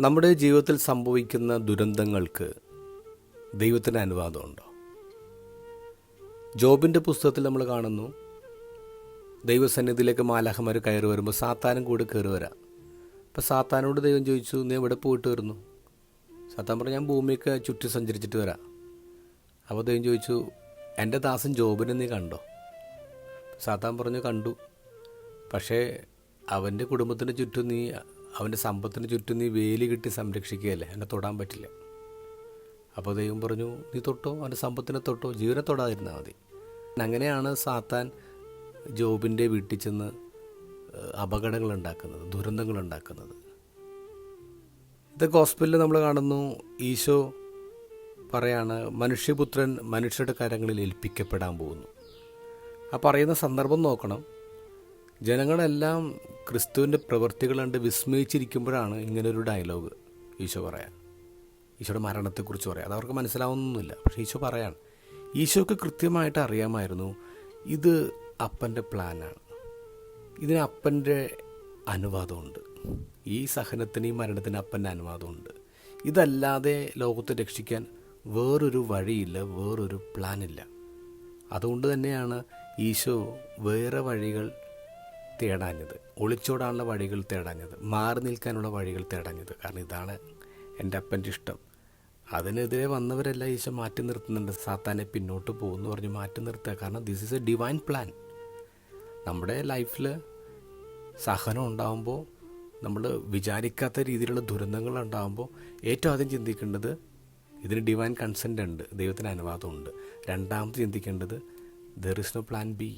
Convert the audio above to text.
നമ്മുടെ ജീവിതത്തിൽ സംഭവിക്കുന്ന ദുരന്തങ്ങൾക്ക് ദൈവത്തിന് അനുവാദമുണ്ടോ? ജോബിൻ്റെ പുസ്തകത്തിൽ നമ്മൾ കാണുന്നു, ദൈവസന്നിധിയിലേക്ക് മാലാഖമാർ കയറി വരുമ്പോൾ സാത്താനും കൂടി കയറി വരാം. അപ്പോൾ സാത്താനോട് ദൈവം ചോദിച്ചു, നീ എവിടെ പോയിട്ട് വരുന്നു? സാത്താൻ പറഞ്ഞു, ഞാൻ ഭൂമിയൊക്കെ ചുറ്റി സഞ്ചരിച്ചിട്ട് വരാം. അപ്പോൾ ദൈവം ചോദിച്ചു, എൻ്റെ ദാസൻ ജോബിനെ നീ കണ്ടോ? സാത്താൻ പറഞ്ഞു, കണ്ടു. പക്ഷേ അവൻ്റെ കുടുംബത്തിന് ചുറ്റും നീ, അവൻ്റെ സമ്പത്തിന് ചുറ്റും നീ വേലി കെട്ടി സംരക്ഷിക്കുകയല്ലേ, എന്നെ തൊടാൻ പറ്റില്ല. അപ്പോൾ ദൈവം പറഞ്ഞു, നീ തൊട്ടോ, അവൻ്റെ സമ്പത്തിനെ തൊട്ടോ, ജീവനെ തൊടാതിരുന്നാൽ മതി. അങ്ങനെയാണ് സാത്താൻ ജോബിൻ്റെ വീട്ടിൽ ചെന്ന് അപകടങ്ങളുണ്ടാക്കുന്നത്, ദുരന്തങ്ങളുണ്ടാക്കുന്നത്. ഇത് ഗോസ്പലിൽ നമ്മൾ കാണുന്നു. ഈശോ പറയാണ്, മനുഷ്യപുത്രൻ മനുഷ്യരുടെ കരങ്ങളിൽ ഏൽപ്പിക്കപ്പെടാൻ പോകുന്നു. ആ പറയുന്ന സന്ദർഭം നോക്കണം. ജനങ്ങളെല്ലാം ക്രിസ്തുവിൻ്റെ പ്രവൃത്തികൾ കണ്ട് വിസ്മയിച്ചിരിക്കുമ്പോഴാണ് ഇങ്ങനൊരു ഡയലോഗ് ഈശോ പറയാൻ, ഈശോയുടെ മരണത്തെക്കുറിച്ച് പറയാം. അതവർക്ക് മനസ്സിലാവുന്നൊന്നുമില്ല. പക്ഷേ ഈശോ പറയാണ്, ഈശോയ്ക്ക് കൃത്യമായിട്ട് അറിയാമായിരുന്നു ഇത് അപ്പൻ്റെ പ്ലാനാണ്, ഇതിന് അപ്പൻ്റെ അനുവാദമുണ്ട്, ഈ സഹനത്തിന്, ഈ മരണത്തിന് അപ്പൻ്റെ അനുവാദമുണ്ട്. ഇതല്ലാതെ ലോകത്തെ രക്ഷിക്കാൻ വേറൊരു വഴിയില്ല, വേറൊരു പ്ലാനില്ല. അതുകൊണ്ട് തന്നെയാണ് ഈശോ വേറെ വഴികൾ തേടാഞ്ഞത്, ഒളിച്ചോടാനുള്ള വഴികൾ തേടാഞ്ഞത്, മാറി നിൽക്കാനുള്ള വഴികൾ തേടാഞ്ഞത്. കാരണം ഇതാണ് എൻ്റെ അപ്പൻ്റെ ഇഷ്ടം. അതിനെതിരെ വന്നവരെല്ലാം ഈശോ മാറ്റി നിർത്തുന്നുണ്ട്. സാത്താനെ പിന്നോട്ട് പോകുമെന്ന് പറഞ്ഞ് മാറ്റി നിർത്തുക. കാരണം this is A divine plan. നമ്മുടെ ലൈഫിൽ സഹനം ഉണ്ടാകുമ്പോൾ, നമ്മൾ വിചാരിക്കാത്ത രീതിയിലുള്ള ദുരന്തങ്ങൾ ഉണ്ടാകുമ്പോൾ ഏറ്റവും ആദ്യം ചിന്തിക്കേണ്ടത് ഇതിന് ഡിവൈൻ കൺസെൻ്റ് ഉണ്ട്, ദൈവത്തിന് അനുവാദമുണ്ട്. രണ്ടാമത് ചിന്തിക്കേണ്ടത് there is no plan B.